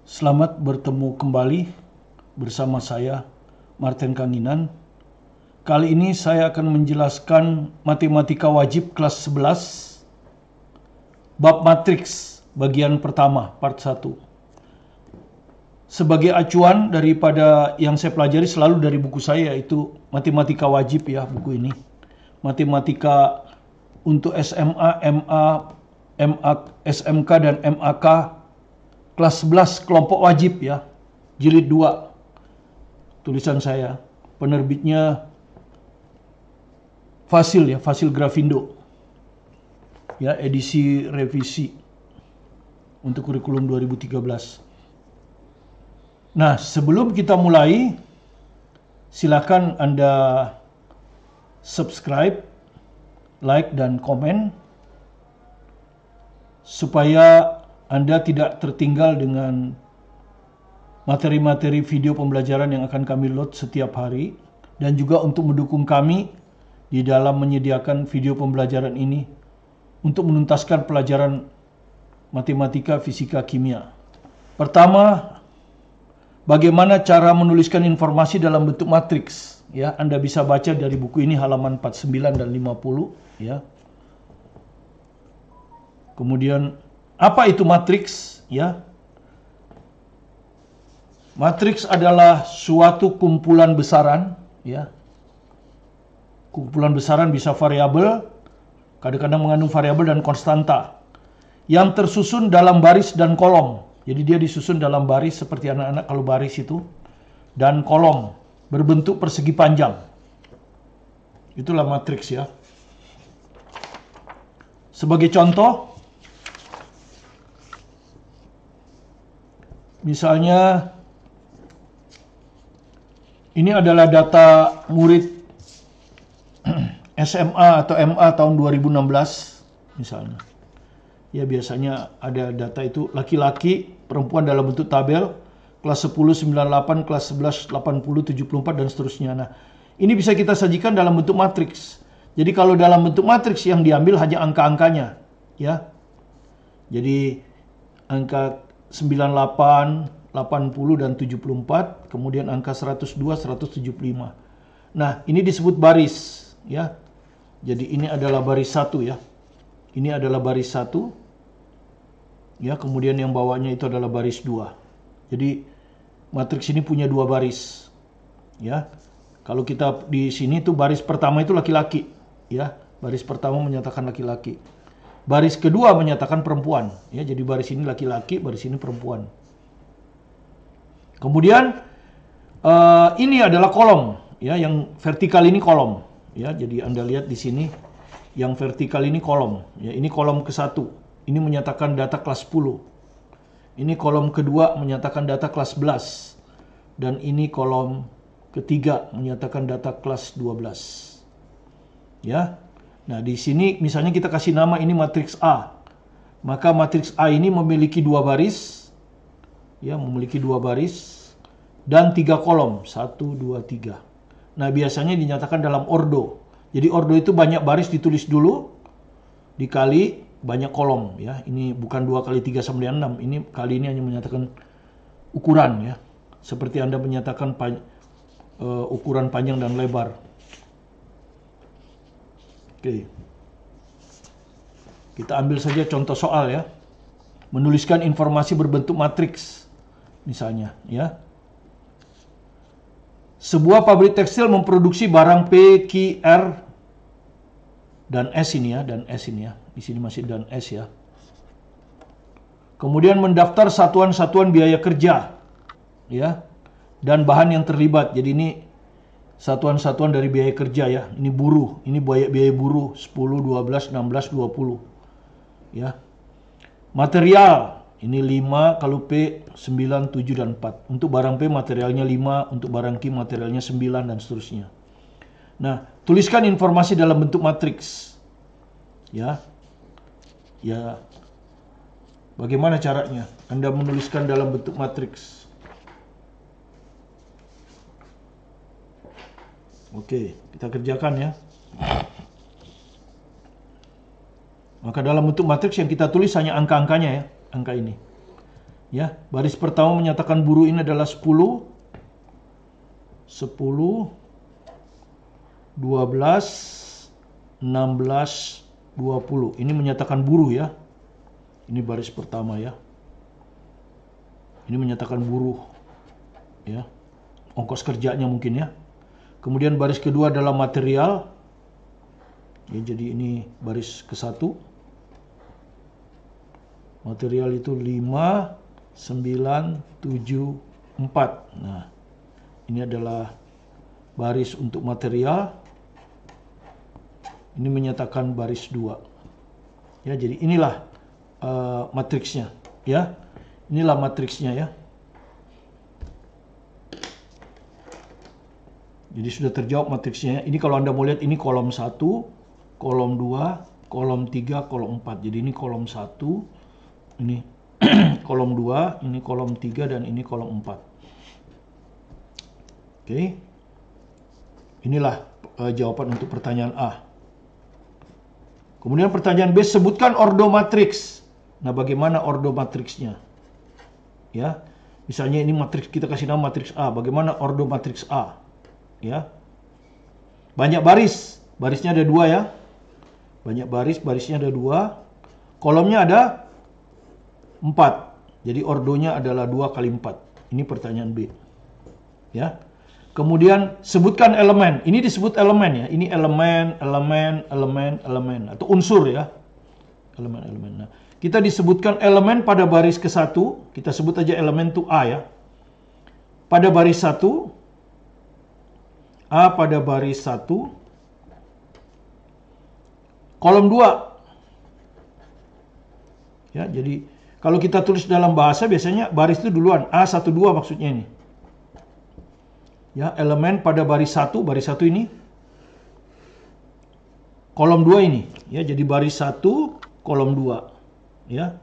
Selamat bertemu kembali bersama saya, Martin Kanginan. Kali ini saya akan menjelaskan matematika wajib kelas 11, bab matriks bagian pertama, part 1. Sebagai acuan daripada yang saya pelajari selalu dari buku saya, yaitu matematika wajib ya, buku ini. Matematika untuk SMA, MA, SMK, dan MAK kelas 11 kelompok wajib ya, jilid 2. Tulisan saya, penerbitnya Fasil ya, Fasil Grafindo. Ya, edisi revisi untuk kurikulum 2013. Nah, sebelum kita mulai, silakan Anda subscribe, like, dan komen supaya Anda tidak tertinggal dengan materi-materi video pembelajaran yang akan kami load setiap hari, dan juga untuk mendukung kami di dalam menyediakan video pembelajaran ini untuk menuntaskan pelajaran matematika, fisika, kimia. Pertama, bagaimana cara menuliskan informasi dalam bentuk matriks? Ya, Anda bisa baca dari buku ini halaman 49 dan 50 ya. Kemudian apa itu matriks? Ya, matriks adalah suatu kumpulan besaran. Ya, kumpulan besaran bisa variabel, kadang-kadang mengandung variabel dan konstanta, yang tersusun dalam baris dan kolom. Jadi dia disusun dalam baris seperti anak-anak kalau baris itu, dan kolom berbentuk persegi panjang. Itulah matriks ya. Sebagai contoh, misalnya ini adalah data murid SMA atau MA tahun 2016 misalnya. Ya, biasanya ada data itu laki-laki, perempuan dalam bentuk tabel, kelas 10, 98, kelas 11, 80, 74, dan seterusnya. Nah, ini bisa kita sajikan dalam bentuk matriks. Jadi kalau dalam bentuk matriks yang diambil hanya angka-angkanya, ya. Jadi angka 98, 80, dan 74, kemudian angka 102, 175. Nah, ini disebut baris, ya. Jadi ini adalah baris 1 ya. Ini adalah baris 1. Ya, kemudian yang bawahnya itu adalah baris 2. Jadi matriks ini punya dua baris. Ya. Kalau kita di sini tuh baris pertama itu laki-laki, ya. Baris pertama menyatakan laki-laki. Baris kedua menyatakan perempuan, ya. Jadi baris ini laki-laki, baris ini perempuan. Kemudian ini adalah kolom, ya. Yang vertikal ini kolom, ya. Jadi Anda lihat di sini, yang vertikal ini kolom, ya. Ini kolom ke-1. Ini menyatakan data kelas 10. Ini kolom kedua menyatakan data kelas 11. Dan ini kolom ketiga menyatakan data kelas 12. Ya. Nah, di sini misalnya kita kasih nama ini matriks A. Maka matriks A ini memiliki dua baris. Ya, memiliki dua baris dan 3 kolom, 1, 2, 3. Nah, biasanya dinyatakan dalam ordo. Jadi ordo itu banyak baris ditulis dulu, dikali banyak kolom, ya. Ini bukan 2 kali 3 sama dengan 6. Ini kali ini hanya menyatakan ukuran, ya. Seperti Anda menyatakan ukuran panjang dan lebar. Oke. Kita ambil saja contoh soal ya. Menuliskan informasi berbentuk matriks. Misalnya, ya. Sebuah pabrik tekstil memproduksi barang P, Q, R, dan S ini ya, dan S ini ya. Di sini masih dan S ya. Kemudian mendaftar satuan-satuan biaya kerja, ya, dan bahan yang terlibat. Jadi ini satuan-satuan dari biaya kerja ya. Ini buruh, ini biaya buruh 10, 12, 16, 20. Ya. Material, ini 5, kalau P 9, 7, dan 4. Untuk barang P materialnya 5, untuk barang Q materialnya 9, dan seterusnya. Nah, tuliskan informasi dalam bentuk matriks. Ya. Ya. Bagaimana caranya? Anda menuliskan dalam bentuk matriks. Oke, kita kerjakan ya. Maka dalam bentuk matriks yang kita tulis hanya angka-angkanya ya, angka ini. Ya, baris pertama menyatakan buru ini adalah 10, 10, 12, 16, 20. Ini menyatakan buruh ya. Ini baris pertama ya. Ini menyatakan buruh. Ya. Ongkos kerjanya mungkin ya. Kemudian baris kedua adalah material. Ya, jadi ini baris ke-1. Material itu 5, 9, 7, 4. Nah, ini adalah baris untuk material. Ini menyatakan baris 2. Ya, jadi inilah matriksnya, ya. Inilah matriksnya ya. Jadi sudah terjawab matriksnya. Ini kalau Anda mau lihat, ini kolom 1, kolom 2, kolom 3, kolom 4. Jadi ini kolom 1, ini kolom 2, ini kolom 3, dan ini kolom 4. Oke. Inilah jawaban untuk pertanyaan A. Kemudian pertanyaan B, sebutkan ordo matriks. Nah, bagaimana ordo matriksnya? Ya. Misalnya ini matriks, kita kasih nama matriks A. Bagaimana ordo matriks A? Ya. Banyak baris. Barisnya ada 2 ya. Banyak baris, barisnya ada 2. Kolomnya ada 4. Jadi ordonya adalah 2 kali 4. Ini pertanyaan B. Ya. Kemudian sebutkan elemen. Ini disebut elemen ya. Ini elemen, elemen, elemen, elemen. Atau unsur ya. Elemen, elemen. Nah, kita disebutkan elemen pada baris ke-1. Kita sebut aja elemen itu A ya. Pada baris 1. A pada baris 1. Kolom 2. Ya, jadi kalau kita tulis dalam bahasa biasanya baris itu duluan. A12 maksudnya ini. Ya, elemen pada baris 1 ini. Kolom 2 ini. Ya, jadi baris 1, kolom 2. Ya.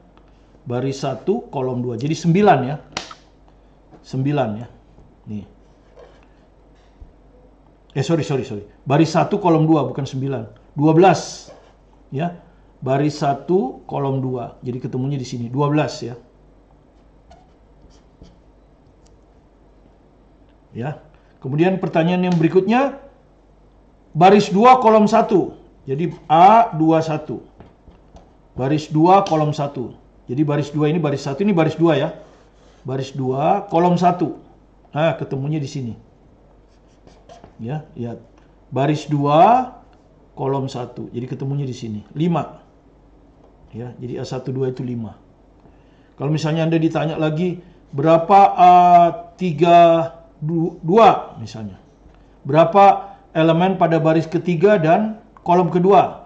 Baris 1, kolom 2. Jadi 9 ya. 9 ya. Nih. Sorry. Baris 1, kolom 2, bukan 9. 12. Ya. Baris 1, kolom 2. Jadi ketemunya di sini. 12 ya. Ya. Kemudian pertanyaan yang berikutnya, baris 2 kolom 1. Jadi A21. Baris 2 kolom 1. Jadi baris 2 ini baris 1, ini baris 2 ya. Baris 2 kolom 1. Nah, ketemunya di sini. Ya, lihat. Baris 2 kolom 1. Jadi ketemunya di sini. 5. Ya, jadi A12 itu 5. Kalau misalnya Anda ditanya lagi, berapa A32 misalnya? Berapa elemen pada baris ketiga dan kolom kedua?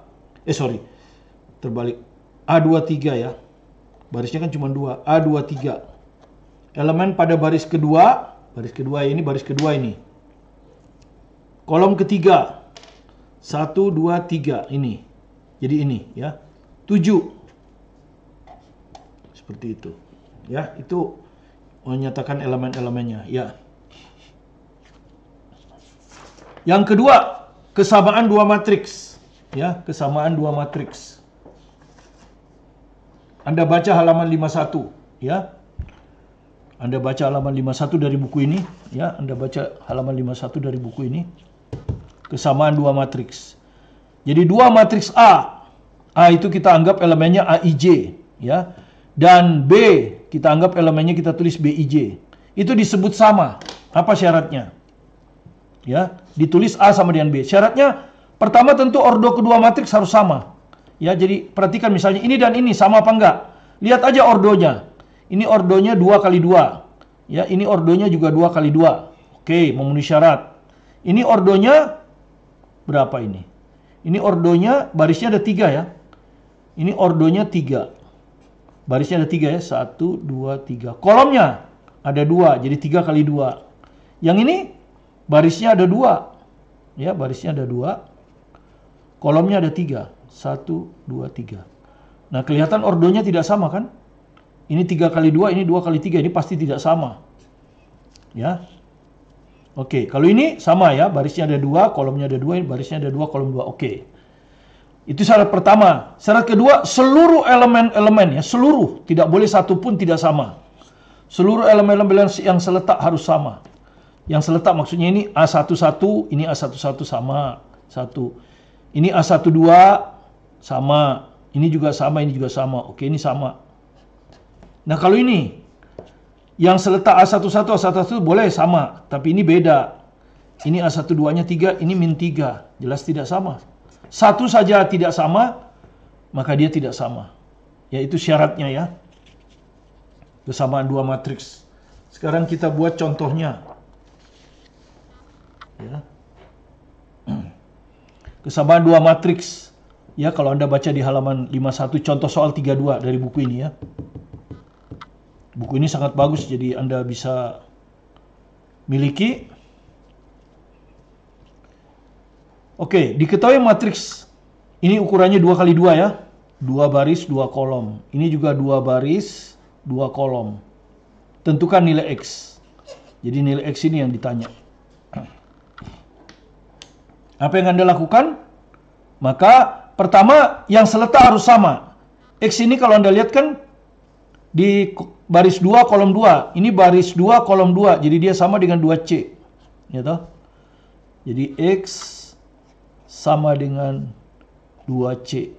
Terbalik. A23 ya. Barisnya kan cuma 2. A23. Elemen pada baris kedua ini, baris kedua ini. Kolom ketiga. 1, 2, 3 ini. Jadi ini ya. 7. Seperti itu. Ya, itu menyatakan elemen-elemennya, ya. Yang kedua, kesamaan dua matriks. Ya, kesamaan dua matriks. Anda baca halaman 51, ya. Anda baca halaman 51 dari buku ini, ya. Anda baca halaman 51 dari buku ini. Kesamaan dua matriks. Jadi dua matriks A. A itu kita anggap elemennya AIJ, ya. Dan B kita anggap elemennya kita tulis BIJ. Itu disebut sama. Apa syaratnya? Ya, ditulis A sama dengan B. Syaratnya pertama tentu ordo kedua matriks harus sama. Ya, jadi perhatikan misalnya ini dan ini sama apa enggak? Lihat aja ordonya. Ini ordonya 2 kali 2. Ya, ini ordonya juga 2 kali 2. Oke, memenuhi syarat. Ini ordonya berapa ini? Ini ordonya barisnya ada 3 ya. Ini ordonya 3. Barisnya ada 3 ya. 1, 2, 3. Kolomnya ada 2. Jadi 3 kali 2. Yang ini barisnya ada 2. Ya, barisnya ada 2. Kolomnya ada 3. 1, 2, 3. Nah, kelihatan ordonya tidak sama kan? Ini 3 kali 2, ini 2 kali 3. Ini pasti tidak sama. Ya. Oke, kalau ini sama ya. Barisnya ada 2, kolomnya ada 2, barisnya ada 2, kolom 2. Oke. Itu syarat pertama. Syarat kedua, seluruh elemen-elemen ya, seluruh, tidak boleh satu pun tidak sama. Seluruh elemen-elemen yang seletak harus sama. Yang seletak maksudnya ini A11, ini A11 sama. 1. Ini A12 sama. Ini juga sama, ini juga sama. Oke, ini sama. Nah, kalau ini yang seletak A11, A11 boleh sama, tapi ini beda. Ini A12-nya 3, ini min 3. Jelas tidak sama. Satu saja tidak sama, maka dia tidak sama. Yaitu syaratnya ya. Kesamaan dua matriks. Sekarang kita buat contohnya. Ya. Kesamaan dua matriks. Ya, kalau Anda baca di halaman 51, contoh soal 32 dari buku ini ya. Buku ini sangat bagus, jadi Anda bisa miliki. Oke, diketahui matriks ini ukurannya 2x2 ya. 2 baris, 2 kolom. Ini juga 2 baris, 2 kolom. Tentukan nilai X. Jadi nilai X ini yang ditanya. Apa yang Anda lakukan? Maka pertama yang seletak harus sama. X ini kalau Anda lihat kan di baris 2 kolom 2. Ini baris 2 kolom 2. Jadi dia sama dengan 2C. Ya toh? Jadi X sama dengan 2C.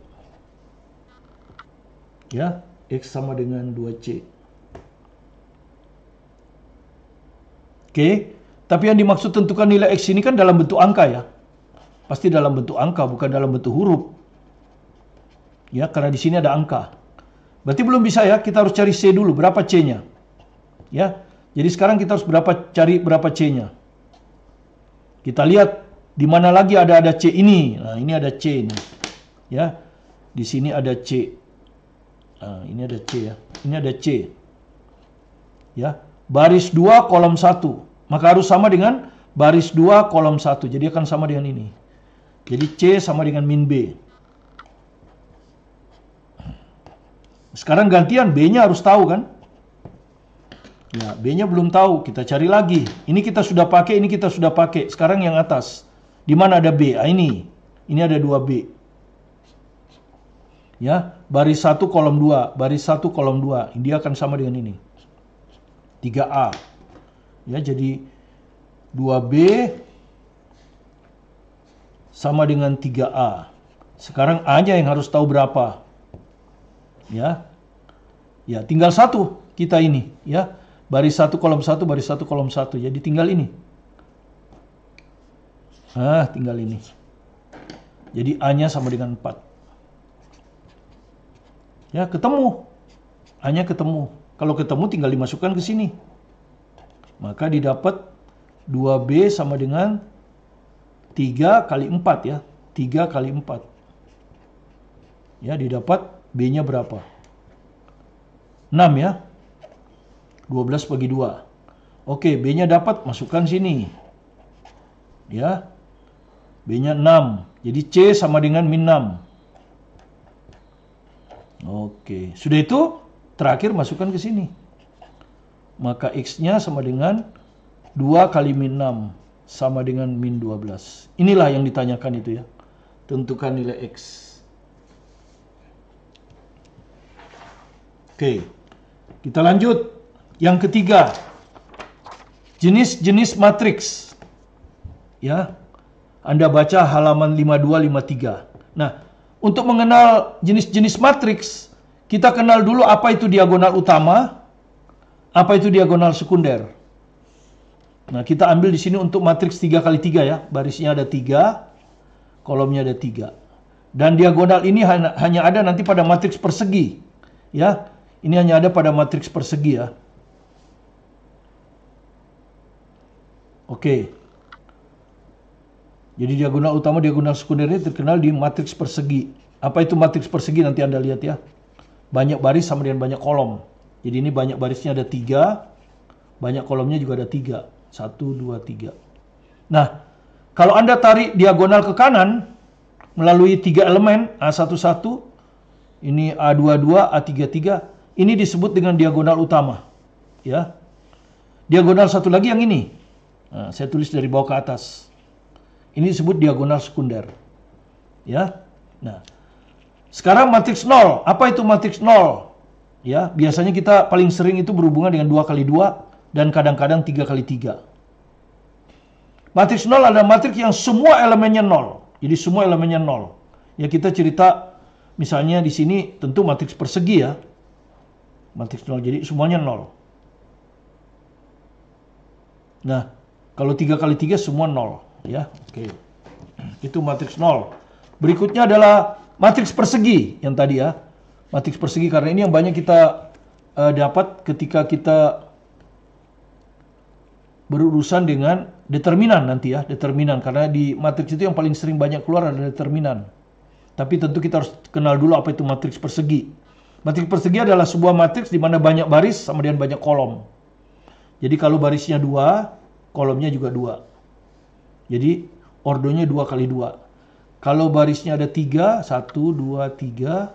Ya, X sama dengan 2C. Oke, tapi yang dimaksud tentukan nilai X ini kan dalam bentuk angka ya. Pasti dalam bentuk angka, bukan dalam bentuk huruf. Ya, karena di sini ada angka. Berarti belum bisa ya, kita harus cari C dulu, berapa C-nya. Ya, jadi sekarang kita harus cari berapa C-nya. Kita lihat di mana lagi ada C ini. Nah, ini ada C ini. Ya, di sini ada C. Nah, ini ada C ya. Ini ada C. Ya, baris 2 kolom 1. Maka harus sama dengan baris 2 kolom 1. Jadi akan sama dengan ini. Jadi C sama dengan min B. Sekarang gantian, B-nya harus tahu kan? Ya, B-nya belum tahu, kita cari lagi. Ini kita sudah pakai, ini kita sudah pakai. Sekarang yang atas. Di mana ada B? Ah, ini. Ini ada 2B. Ya, baris 1 kolom 2, baris 1 kolom 2. Dia akan sama dengan ini. 3A. Ya, jadi 2B sama dengan 3A. Sekarang A-nya yang harus tahu berapa. Ya. Ya, tinggal satu kita ini, ya. Baris 1 kolom 1, baris 1 kolom 1. Jadi tinggal ini. Nah, tinggal ini. Jadi A-nya sama dengan 4. Ya, ketemu. A-nya ketemu. Kalau ketemu tinggal dimasukkan ke sini. Maka didapat 2B sama dengan 3 kali 4 ya. 3 kali 4. Ya, didapat B-nya berapa? 6 ya. 12 bagi 2. Oke, B-nya dapat, masukkan sini. Ya. B-nya 6. Jadi C sama dengan min 6. Oke, sudah itu terakhir masukkan ke sini. Maka X-nya sama dengan 2 kali min 6 sama dengan min 12. Inilah yang ditanyakan itu ya. Tentukan nilai X. Oke. Kita lanjut. Yang ketiga. Jenis-jenis matriks. Ya. Anda baca halaman 52 53. Nah, untuk mengenal jenis-jenis matriks, kita kenal dulu apa itu diagonal utama, apa itu diagonal sekunder. Nah, kita ambil di sini untuk matriks 3 kali 3 ya. Barisnya ada 3, kolomnya ada 3. Dan diagonal ini hanya ada nanti pada matriks persegi. Ya, ini hanya ada pada matriks persegi ya. Oke. Jadi diagonal utama, diagonal sekundernya terkenal di matriks persegi. Apa itu matriks persegi nanti Anda lihat ya. Banyak baris sama dengan banyak kolom. Jadi ini banyak barisnya ada 3, banyak kolomnya juga ada 3. 1, 2, 3. Nah, kalau Anda tarik diagonal ke kanan melalui 3 elemen A11, ini A22, A33, ini disebut dengan diagonal utama. Ya. Diagonal satu lagi yang ini. Nah, saya tulis dari bawah ke atas. Ini disebut diagonal sekunder. Ya. Nah, sekarang matriks 0. Apa itu matriks 0? Ya, biasanya kita paling sering itu berhubungan dengan 2 kali 2 dan kadang-kadang 3 kali 3. Matriks 0 adalah matriks yang semua elemennya 0. Jadi semua elemennya 0. Ya, kita cerita misalnya di sini tentu matriks persegi ya. Matriks 0, jadi semuanya 0. Nah, kalau 3 kali 3 semua 0 ya. Oke. Itu matriks 0. Berikutnya adalah matriks persegi yang tadi ya. Matriks persegi karena ini yang banyak kita dapat ketika kita berurusan dengan determinan nanti ya, determinan karena di matriks itu yang paling sering banyak keluar adalah determinan. Tapi tentu kita harus kenal dulu apa itu matriks persegi. Matriks persegi adalah sebuah matriks di mana banyak baris sama dengan banyak kolom. Jadi kalau barisnya 2, kolomnya juga 2. Jadi ordonya 2 kali 2. Kalau barisnya ada 3, 1, 2, 3,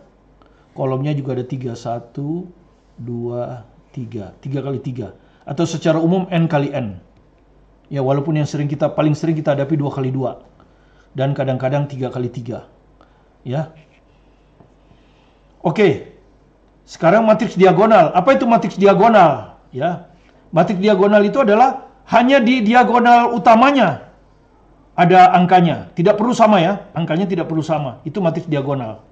kolomnya juga ada 3, 1, 2, 3. 3 kali 3. Atau secara umum n kali n. Ya, walaupun yang paling sering kita hadapi 2 kali 2. Dan kadang-kadang 3 kali 3. Ya. Oke. Sekarang matriks diagonal. Apa itu matriks diagonal? Ya. Matriks diagonal itu adalah hanya di diagonal utamanya ada angkanya. Tidak perlu sama ya. Angkanya tidak perlu sama. Itu matriks diagonal.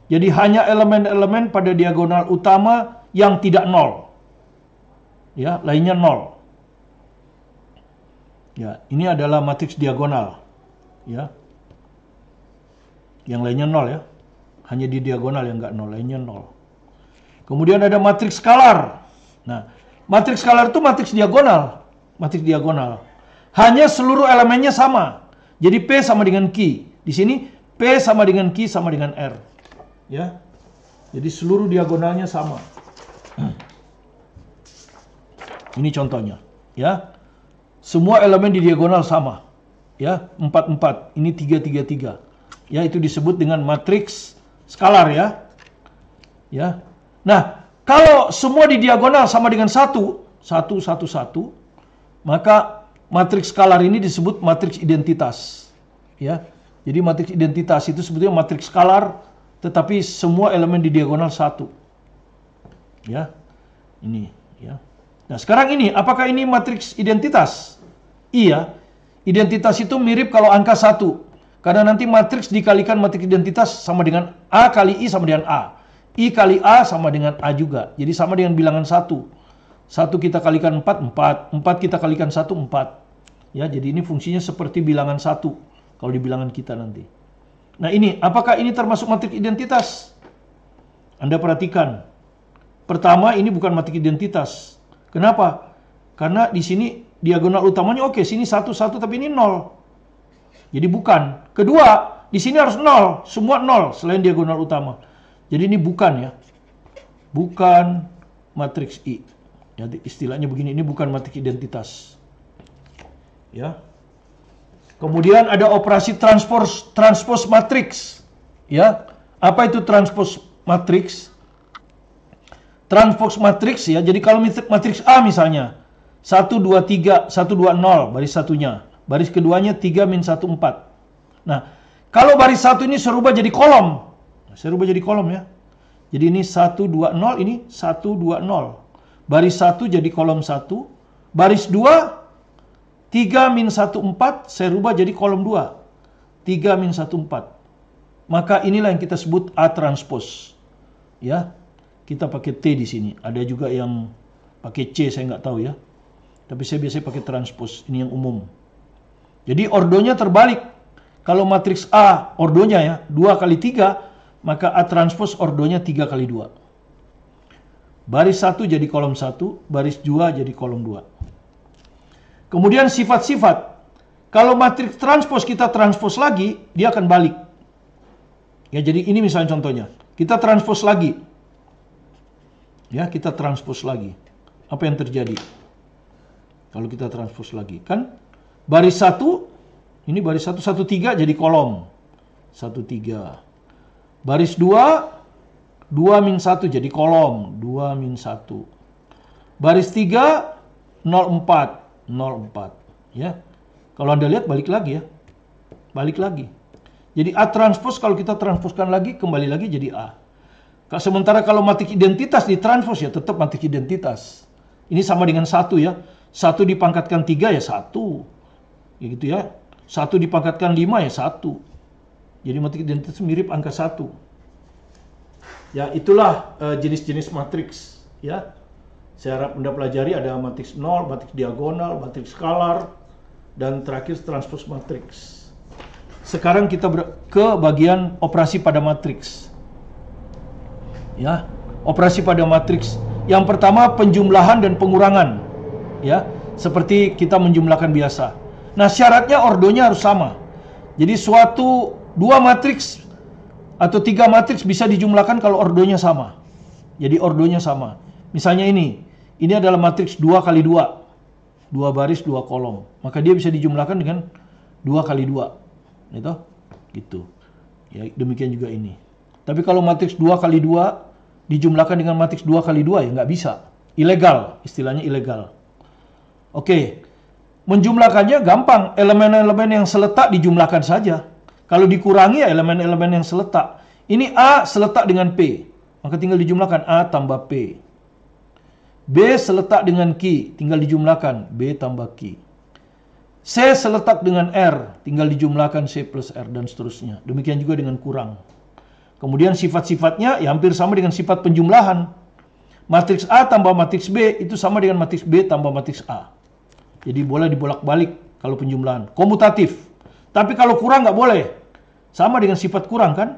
Jadi hanya elemen-elemen pada diagonal utama yang tidak 0. Ya, lainnya 0. Ya, ini adalah matriks diagonal. Ya. Yang lainnya 0 ya. Hanya di diagonal yang enggak 0, lainnya 0. Kemudian ada matriks skalar. Nah, matriks skalar itu matriks diagonal. Matriks diagonal. Hanya seluruh elemennya sama. Jadi P sama dengan Q. Di sini P sama dengan Q sama dengan R. Ya. Jadi seluruh diagonalnya sama. Ini contohnya, ya. Semua elemen di diagonal sama. Ya, 4 4. Ini 3 3 3. Ya, itu disebut dengan matriks skalar ya. Ya. Nah, kalau semua di diagonal sama dengan 1 1 1 1, maka matriks skalar ini disebut matriks identitas. Ya. Jadi matriks identitas itu sebetulnya matriks skalar tetapi semua elemen di diagonal 1. Ya. Ini, ya. Nah, sekarang ini apakah ini matriks identitas? Iya. Identitas itu mirip kalau angka 1. Karena nanti matriks dikalikan matriks identitas sama dengan A kali I sama dengan A. I kali A sama dengan A juga. Jadi sama dengan bilangan 1. 1 kita kalikan 4, 4. 4 kita kalikan 1, 4. Ya, jadi ini fungsinya seperti bilangan 1 kalau di bilangan kita nanti. Nah, ini apakah ini termasuk matriks identitas? Anda perhatikan. Pertama, ini bukan matriks identitas. Kenapa? Karena di sini diagonal utamanya oke, sini 1 1 tapi ini 0. Jadi bukan. Kedua, di sini harus 0, semua 0 selain diagonal utama. Jadi ini bukan ya. Bukan matriks I. Jadi istilahnya begini, ini bukan matriks identitas. Ya. Kemudian ada operasi transpose matriks. Ya. Apa itu transpose matriks? Transpose matriks ya. Jadi kalau matriks A misalnya 1 2 3 1 2 0 baris satunya. Baris keduanya 3 min 1 4. Nah, kalau baris 1 ini saya rubah jadi kolom. Saya rubah jadi kolom ya. Jadi ini 1 2 0, ini 1 2 0. Baris 1 jadi kolom 1. Baris 2 3 min 1 4, saya rubah jadi kolom 2. 3 min 1 4. Maka inilah yang kita sebut A transpose. Ya. Kita pakai T di sini. Ada juga yang pakai C, saya nggak tahu ya. Tapi saya biasanya pakai transpose. Ini yang umum. Jadi ordonya terbalik. Kalau matriks A ordonya ya 2 kali 3, maka A transpose ordonya 3 kali 2. Baris 1 jadi kolom 1, baris 2 jadi kolom 2. Kemudian sifat-sifat. Kalau matriks transpose kita transpose lagi, dia akan balik. Ya, jadi ini misalnya contohnya. Kita transpose lagi. Ya, kita transpose lagi. Apa yang terjadi? Kalau kita transpose lagi, kan baris 1, ini baris 1 1 3 jadi kolom 1 3. Baris 2 2 min 1 jadi kolom 2 min 1. Baris 3 0 4 0 4 ya. Kalau Anda lihat balik lagi ya. Balik lagi. Jadi A transpose kalau kita transposkan lagi kembali lagi jadi A. Sementara kalau matriks identitas ditranspos ya tetap matriks identitas. Ini sama dengan 1 ya. 1 dipangkatkan 3 ya 1. Ya gitu ya. 1 dipangkatkan 5 ya 1. Jadi matriks identitas mirip angka 1. Ya, itulah jenis-jenis matriks ya. Saya harap Anda pelajari ada matriks 0, matriks diagonal, matriks skalar, dan terakhir transpose matriks. Sekarang kita ke bagian operasi pada matriks. Ya, operasi pada matriks. Yang pertama penjumlahan dan pengurangan. Ya, seperti kita menjumlahkan biasa. Nah, syaratnya ordonya harus sama. Jadi dua matriks atau 3 matriks bisa dijumlahkan kalau ordonya sama. Jadi ordonya sama. Misalnya ini adalah matriks 2 kali 2. 2 baris, 2 kolom. Maka dia bisa dijumlahkan dengan 2 kali 2. Gitu. Ya, demikian juga ini. Tapi kalau matriks 2 kali 2 dijumlahkan dengan matriks 2 kali 2 ya nggak bisa. Ilegal, istilahnya ilegal. Oke. Menjumlahkannya gampang. Elemen-elemen yang seletak dijumlahkan saja. Kalau dikurangi ya elemen-elemen yang seletak. Ini A seletak dengan P. Maka tinggal dijumlahkan A tambah P. B seletak dengan Q. Tinggal dijumlahkan B tambah Q. C seletak dengan R. Tinggal dijumlahkan C plus R dan seterusnya. Demikian juga dengan kurang. Kemudian sifat-sifatnya ya hampir sama dengan sifat penjumlahan. Matriks A tambah matriks B itu sama dengan matriks B tambah matriks A. Jadi boleh dibolak-balik kalau penjumlahan. Komutatif. Tapi kalau kurang nggak boleh. Sama dengan sifat kurang kan?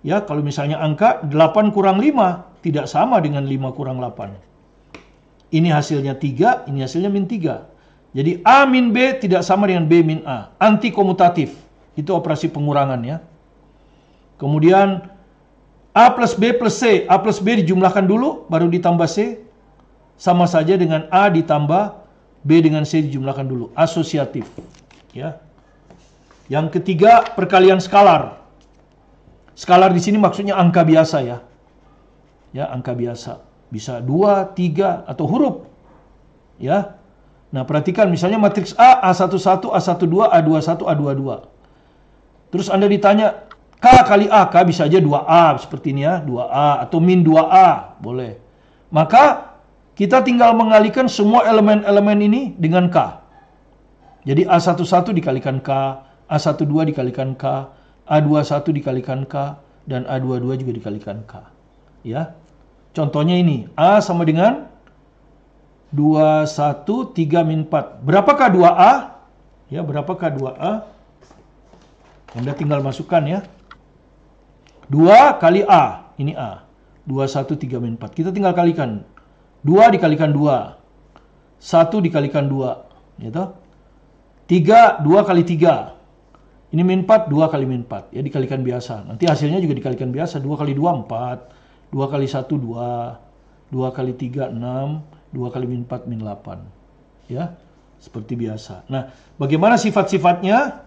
Ya, kalau misalnya angka 8 kurang 5 tidak sama dengan 5 kurang 8. Ini hasilnya 3, ini hasilnya min 3. Jadi A min B tidak sama dengan B min A. Anti komutatif. Itu operasi pengurangan ya. Kemudian A plus B plus C. A plus B dijumlahkan dulu, baru ditambah C. Sama saja dengan A ditambah B dengan C dijumlahkan dulu. Asosiatif. Ya. Yang ketiga, perkalian skalar. Skalar di sini maksudnya angka biasa ya. Ya, angka biasa. Bisa 2, 3, atau huruf. Ya. Nah, perhatikan misalnya matriks A, A11, A12, A21, A22. Terus Anda ditanya, K kali A, K bisa aja 2A, seperti ini ya, 2A, atau min 2A, boleh. Maka, kita tinggal mengalihkan semua elemen-elemen ini dengan K. Jadi A11 dikalikan K, A12 dikalikan K, A21 dikalikan K, dan A22 juga dikalikan K. Ya. Contohnya ini, A sama dengan 21, 3, min 4. Berapakah 2A? Ya, berapakah 2A? Anda tinggal masukkan ya. 2 kali A, ini A. 21, 3, min 4. Kita tinggal kalikan. 2 dikalikan 2. 1 dikalikan 2. Gitu. 3, 2 kali 3. Ini min 4, 2 kali min 4. Ya, dikalikan biasa. Nanti hasilnya juga dikalikan biasa. 2 kali 2, 4. 2 kali 1, 2. 2 kali 3, 6. 2 kali min 4, min 8. Ya, seperti biasa. Nah, bagaimana sifat-sifatnya?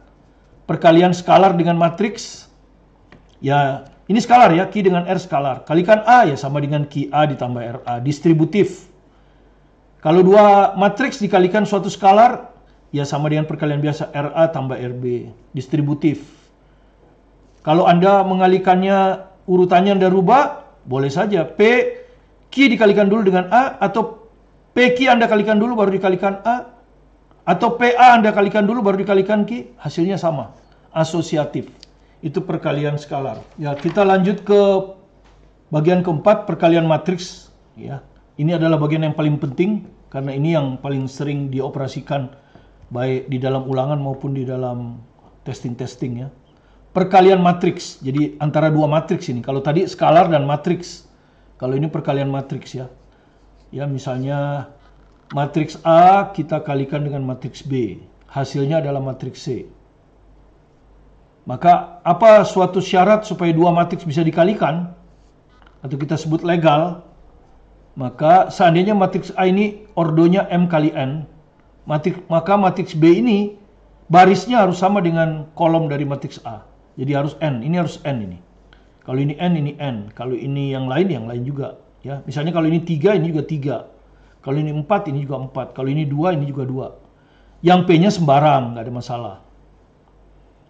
Perkalian skalar dengan matriks. Ya, ini skalar ya, Q dengan R skalar. Kalikan A ya sama dengan Q A ditambah RA. Distributif. Kalau dua matriks dikalikan suatu skalar, ya sama dengan perkalian biasa RA tambah RB. Distributif. Kalau Anda mengalihkannya urutannya Anda rubah, boleh saja. Q dikalikan dulu dengan A, atau PQ Anda kalikan dulu baru dikalikan A, atau PA Anda kalikan dulu baru dikalikan Q, hasilnya sama. Asosiatif. Itu perkalian skalar. Ya, kita lanjut ke bagian keempat, perkalian matriks. Ya, ini adalah bagian yang paling penting karena ini yang paling sering dioperasikan baik di dalam ulangan maupun di dalam testing-testing ya. Perkalian matriks. Jadi antara dua matriks ini. Kalau tadi skalar dan matriks. Kalau ini perkalian matriks ya. Ya, misalnya matriks A kita kalikan dengan matriks B. Hasilnya adalah matriks C. Maka apa suatu syarat supaya dua matriks bisa dikalikan? Atau kita sebut legal. Maka seandainya matriks A ini ordonya M kali N. Maka matriks B ini barisnya harus sama dengan kolom dari matriks A. Jadi harus N. Ini harus N ini. Kalau ini N, ini N. Kalau ini yang lain juga. Ya, misalnya kalau ini 3, ini juga 3. Kalau ini 4, ini juga 4. Kalau ini 2, ini juga 2. Yang P-nya sembarang, nggak ada masalah.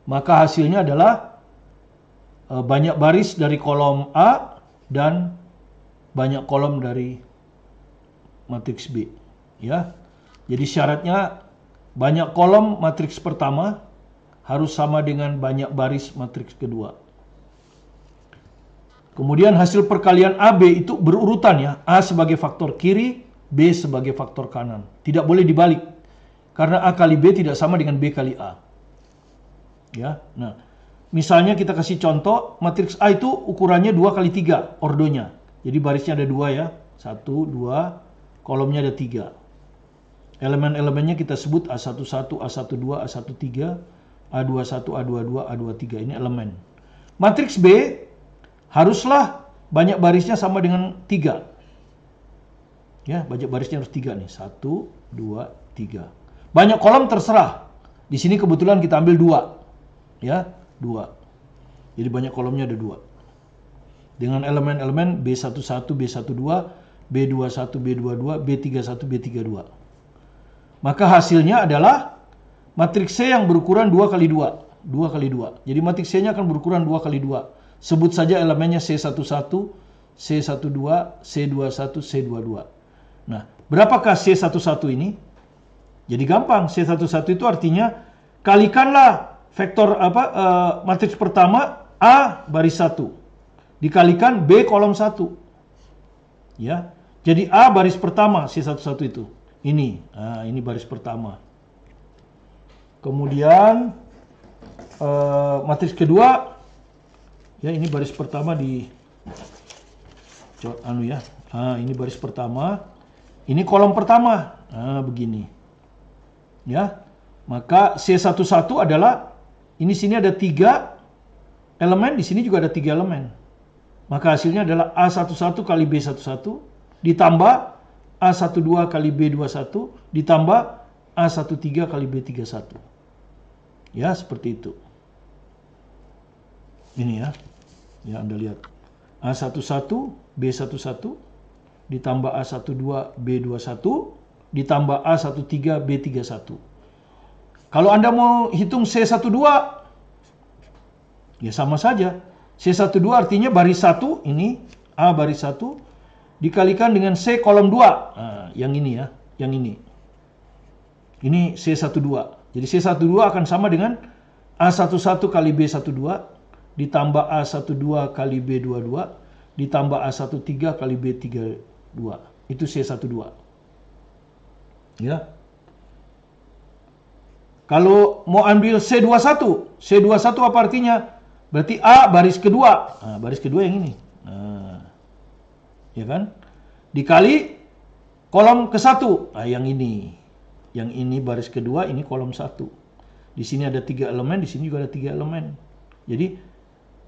Maka hasilnya adalah banyak baris dari kolom A dan banyak kolom dari matriks B. Ya. Jadi syaratnya banyak kolom matriks pertama harus sama dengan banyak baris matriks kedua. Kemudian hasil perkalian AB itu berurutan ya. A sebagai faktor kiri, B sebagai faktor kanan. Tidak boleh dibalik. Karena A kali B tidak sama dengan B kali A. Ya. Nah, misalnya kita kasih contoh, matriks A itu ukurannya 2 kali 3 ordonya. Jadi barisnya ada 2 ya. 1, 2, kolomnya ada 3. Elemen-elemennya kita sebut A11, A12, A13, A21, A22, A23. Ini elemen. Matriks B haruslah banyak barisnya sama dengan 3. Ya, banyak barisnya harus 3 nih. 1, 2, 3. Banyak kolom terserah. Di sini kebetulan kita ambil 2. Ya, 2. Jadi banyak kolomnya ada 2. Dengan elemen-elemen B11, B12, B21, B22, B31, B32. Maka hasilnya adalah matriks C yang berukuran 2 kali 2. 2 kali 2. Jadi matriks C-nya akan berukuran 2 kali 2. Sebut saja elemennya C11, C12, C21, C22. Nah, berapakah C11 ini? Jadi gampang. C11 itu artinya kalikanlah vektor matriks pertama A baris 1 dikalikan B kolom 1. Ya. Jadi A baris pertama C11 itu. Ini. Nah, ini baris pertama. Kemudian matriks kedua ya, ini baris pertama di ya. Ini baris pertama. Ini kolom pertama. Nah, begini. Ya. Maka C11 adalah ini sini ada 3 elemen, di sini juga ada 3 elemen. Maka hasilnya adalah A11 kali B11 ditambah A12 kali B21 ditambah A13 kali B31. Ya, seperti itu. Ini ya. Ya, Anda lihat. A11 B11 ditambah A12 B21 ditambah A13 B31. Kalau Anda mau hitung C12, ya sama saja. C12 artinya baris 1, ini A baris 1, dikalikan dengan C kolom 2. Nah, yang ini ya, yang ini. Ini C12. Jadi C12 akan sama dengan A11 kali B12, ditambah A12 kali B22, ditambah A13 kali B32. Itu C12. Ya. Kalau mau ambil C21, C21 apa artinya? Berarti A baris kedua. Nah, baris kedua yang ini. Nah, ya kan? Dikali kolom ke-1. Nah, yang ini. Yang ini baris kedua, ini kolom 1. Di sini ada 3 elemen, di sini juga ada 3 elemen. Jadi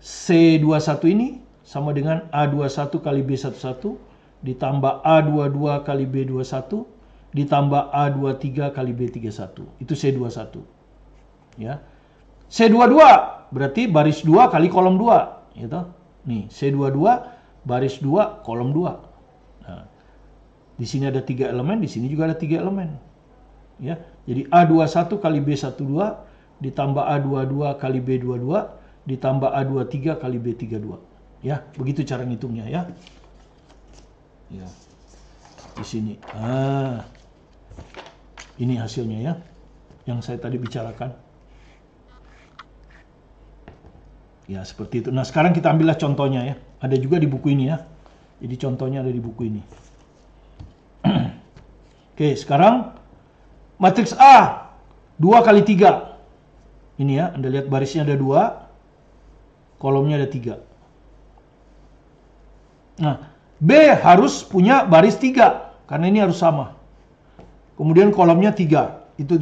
C21 ini sama dengan A21 kali B11 ditambah A22 kali B21 ditambah A23 kali B31. Itu C21. Ya. C22 berarti baris 2 kali kolom 2, gitu. Nih, C22 baris 2 kolom 2. Nah, di sini ada 3 elemen, di sini juga ada 3 elemen. Ya. Jadi A21 kali B12 ditambah A22 kali B22 ditambah A23 kali B32. Ya, begitu cara ngitungnya ya. Ya. Di sini. Ini hasilnya ya, yang saya tadi bicarakan. Ya, seperti itu. Nah, sekarang kita ambillah contohnya ya. Ada juga di buku ini ya. Jadi contohnya ada di buku ini. Oke, sekarang matriks A 2 kali 3. Ini ya, Anda lihat barisnya ada 2, kolomnya ada 3. Nah, B harus punya baris 3, karena ini harus sama. Kemudian kolomnya 3, itu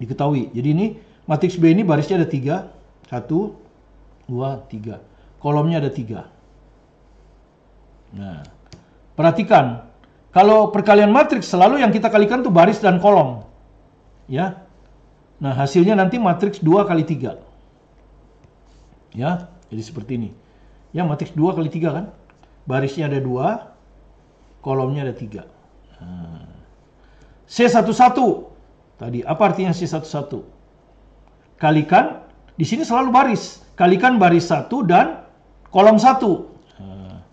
diketahui. Jadi ini matriks B ini barisnya ada 3, 1, 2, 3. Kolomnya ada 3. Nah, perhatikan. Kalau perkalian matriks selalu yang kita kalikan tuh baris dan kolom. Ya. Nah, hasilnya nanti matriks 2 kali 3. Ya, jadi seperti ini. Ya, matriks 2 kali 3 kan. Barisnya ada 2, kolomnya ada 3. Nah. C11 tadi, apa artinya C11? Kalikan, di sini selalu baris. Kalikan baris 1 dan kolom 1. Nah,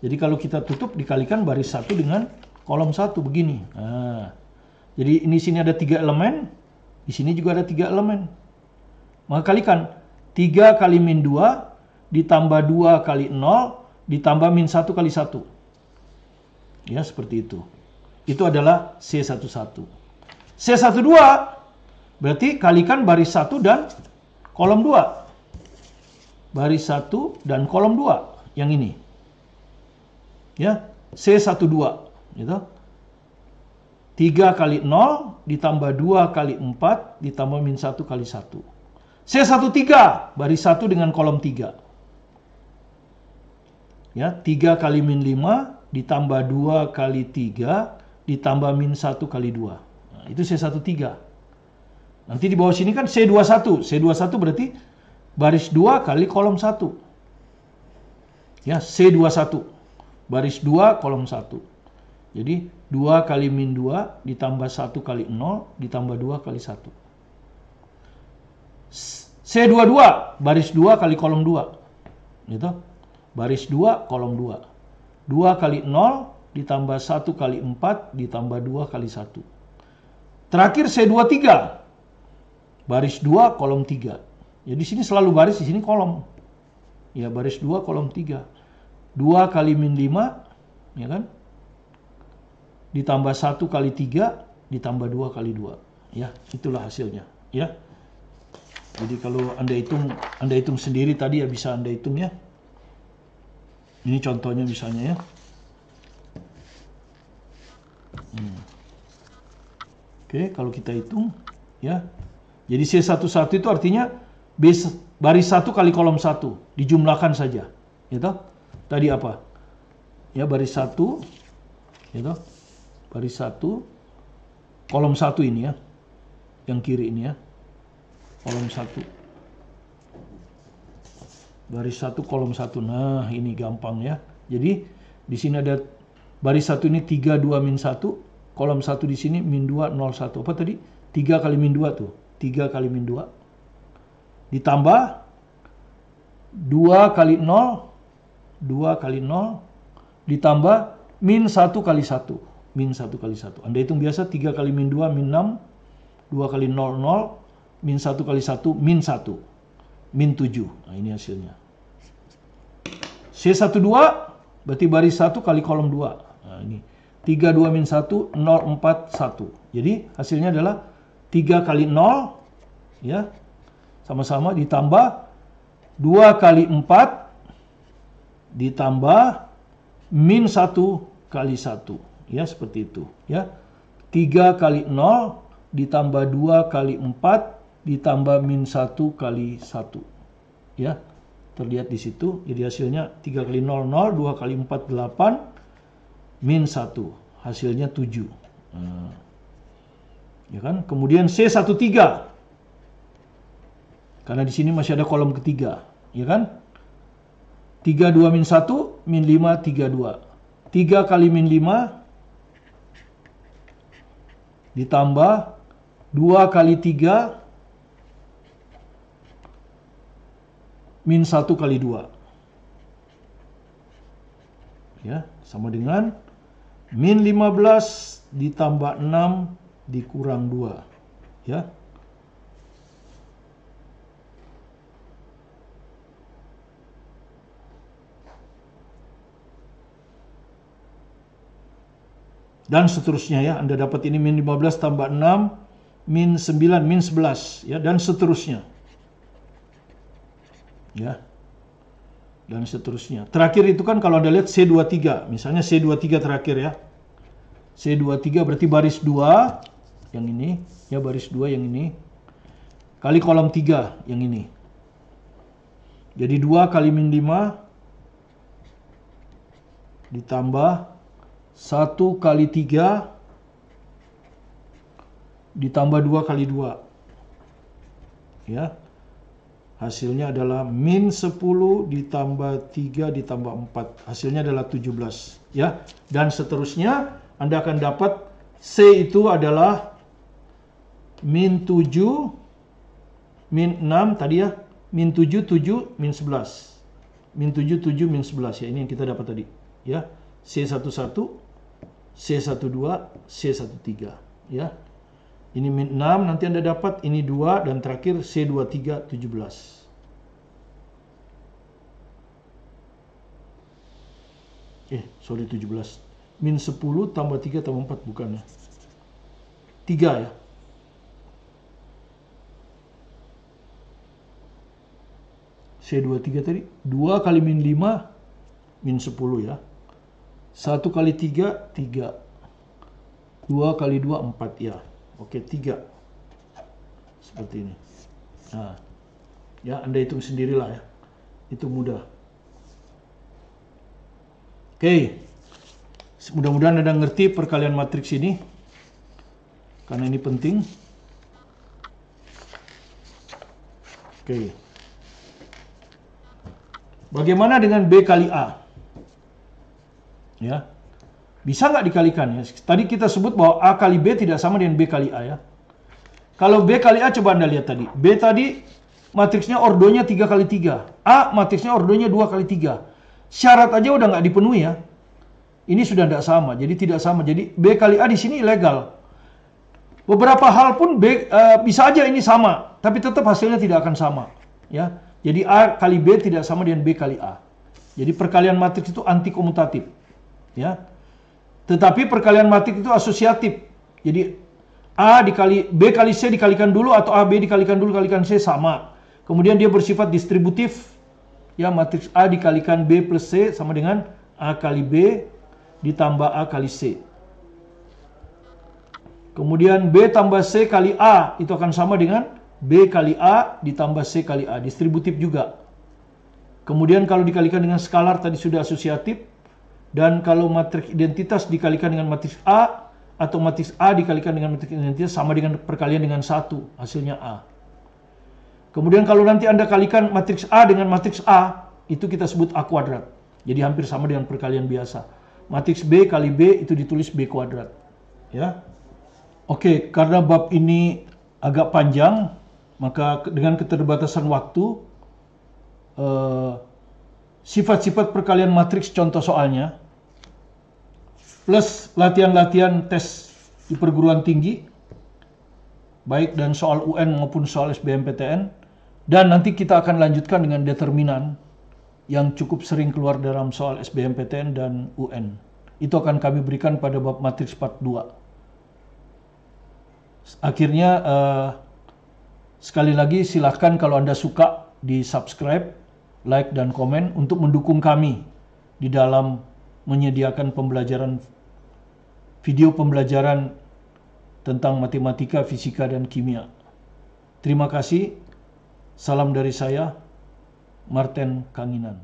Jadi kalau kita tutup dikalikan baris 1 dengan kolom 1 begini. Nah, jadi ini sini ada 3 elemen, di sini juga ada 3 elemen. Maka kalikan 3 kali min 2 ditambah 2 kali 0 ditambah min 1 kali 1. Ya, seperti itu. Itu adalah C11. C12 berarti kalikan baris 1 dan kolom 2. Baris 1 dan kolom 2 yang ini. Ya, C12 gitu. 3 kali 0 ditambah 2 kali 4 ditambah min 1 kali 1. C13 baris 1 dengan kolom 3. Ya, 3 kali min 5 ditambah 2 kali 3 ditambah min 1 kali 2. Nah, itu C13. Nanti di bawah sini kan C21. C21 berarti baris 2 kali kolom 1. Ya, C21. Baris 2 kolom 1. Jadi 2 kali min 2 ditambah 1 kali 0 ditambah 2 kali 1. C22 baris 2 kali kolom 2. Gitu. Baris 2 kolom 2. 2 kali 0 ditambah 1 kali 4 ditambah 2 kali 1. Terakhir C23. Baris 2 kolom 3. Jadi di sini selalu baris, di sini kolom. Ya, baris 2 kolom 3. 2 kali min 5, ya kan? Ditambah 1 kali 3 ditambah 2 kali 2. Ya, itulah hasilnya, ya. Jadi kalau Anda hitung sendiri tadi ya bisa Anda hitung ya. Ini contohnya misalnya ya. Oke, kalau kita hitung ya. Jadi C11 itu artinya baris 1 kali kolom 1 dijumlahkan saja. Gitu. Tadi apa? Ya, baris 1 gitu. Baris 1 kolom 1 ini ya. Yang kiri ini ya. Kolom 1. Baris 1 kolom 1. Nah, ini gampang ya. Jadi di sini ada baris 1 ini 3 2 min 1, kolom 1 di sini min 2 0 1. Apa tadi? 3 kali min 2 tuh. 3 kali min 2 ditambah 2 kali 0 ditambah min 1 kali 1. Min 1 kali 1. Anda hitung biasa 3 kali min 2 min 6, 2 kali 0 0, min 1 kali 1 min 1. Min 7. Nah, ini hasilnya. C12 berarti baris 1 kali kolom 2. Nah, ini 3 2 min 1 0 4 1. Jadi hasilnya adalah 3 kali 0 ya. Sama-sama ditambah 2 kali 4 ditambah min 1 kali 1. Ya, seperti itu ya. 3 kali 0 ditambah 2 kali 4 ditambah min 1 kali 1. Ya, terlihat di situ. Jadi hasilnya 3 kali 0 0, 2 kali 4 8, min 1. Hasilnya 7. Nah, ya kan? Kemudian C13. Karena di sini masih ada kolom ketiga, ya kan? 3 2 min 1 min 5 3 2. 3 kali min 5 ditambah 2 kali 3 min 1 kali 2. Ya, sama dengan min 15 ditambah 6 dikurang 2. Ya. Dan seterusnya ya, Anda dapat ini min 15 tambah 6, min 9, min 11 ya, dan seterusnya. Ya. Dan seterusnya. Terakhir itu kan kalau Anda lihat C23, misalnya C23 terakhir ya. C23 berarti baris 2 yang ini, ya baris 2 yang ini kali kolom 3 yang ini. Jadi 2 kali min 5 ditambah 1 kali 3 ditambah 2 kali 2. Ya. Hasilnya adalah min 10 ditambah 3 ditambah 4. Hasilnya adalah 17. Ya. Dan seterusnya Anda akan dapat C itu adalah min 7, min 6 tadi ya. Min 7, 7, min 11. Min 7, 7, min 11 ya. Ini yang kita dapat tadi. ya. C11, C12, C13 ya. Ini min 6 nanti Anda dapat, ini 2 dan terakhir C23 17. Sorry 17. Min 10 tambah 3 tambah 4 bukan ya. 3 ya. C23 tadi 2 kali min 5 min 10 ya. 1 kali 3 3. 2 kali 2 4 ya. Oke, 3. Seperti ini. Nah, ya Anda hitung sendirilah ya. Itu mudah. Oke. Mudah-mudahan Anda ngerti perkalian matriks ini. Karena ini penting. Oke. Bagaimana dengan B kali A? Ya. Bisa nggak dikalikan ya? Tadi kita sebut bahwa A kali B tidak sama dengan B kali A ya. Kalau B kali A coba Anda lihat tadi. B tadi matriksnya ordonya 3 kali 3. A matriksnya ordonya 2 kali 3. Syarat aja udah nggak dipenuhi ya. Ini sudah tidak sama. Jadi tidak sama. Jadi B kali A di sini ilegal. Beberapa hal pun B bisa aja ini sama, tapi tetap hasilnya tidak akan sama. Ya. Jadi A kali B tidak sama dengan B kali A. Jadi perkalian matriks itu anti komutatif. Ya. Tetapi perkalian matriks itu asosiatif. Jadi A dikali B kali C dikalikan dulu atau AB dikalikan dulu kalikan C sama. Kemudian dia bersifat distributif. Ya, matriks A dikalikan B plus C sama dengan A kali B ditambah A kali C. Kemudian B tambah C kali A itu akan sama dengan B kali A ditambah C kali A. Distributif juga. Kemudian kalau dikalikan dengan skalar tadi sudah asosiatif. Dan kalau matriks identitas dikalikan dengan matriks A atau matriks A dikalikan dengan matriks identitas sama dengan perkalian dengan 1. Hasilnya A. Kemudian kalau nanti Anda kalikan matriks A dengan matriks A, itu kita sebut A kuadrat. Jadi hampir sama dengan perkalian biasa. Matriks B kali B itu ditulis B kuadrat. Ya. Oke, karena bab ini agak panjang, maka dengan keterbatasan waktu, sifat-sifat perkalian matriks contoh soalnya, plus latihan-latihan tes di perguruan tinggi, baik dan soal UN maupun soal SBMPTN. Dan nanti kita akan lanjutkan dengan determinan yang cukup sering keluar dalam soal SBMPTN dan UN. Itu akan kami berikan pada bab matriks part 2. Akhirnya, sekali lagi silahkan kalau Anda suka di subscribe, like, dan komen untuk mendukung kami di dalam menyediakan pembelajaran, video pembelajaran tentang matematika, fisika, dan kimia. Terima kasih. Salam dari saya, Martin Kanginan.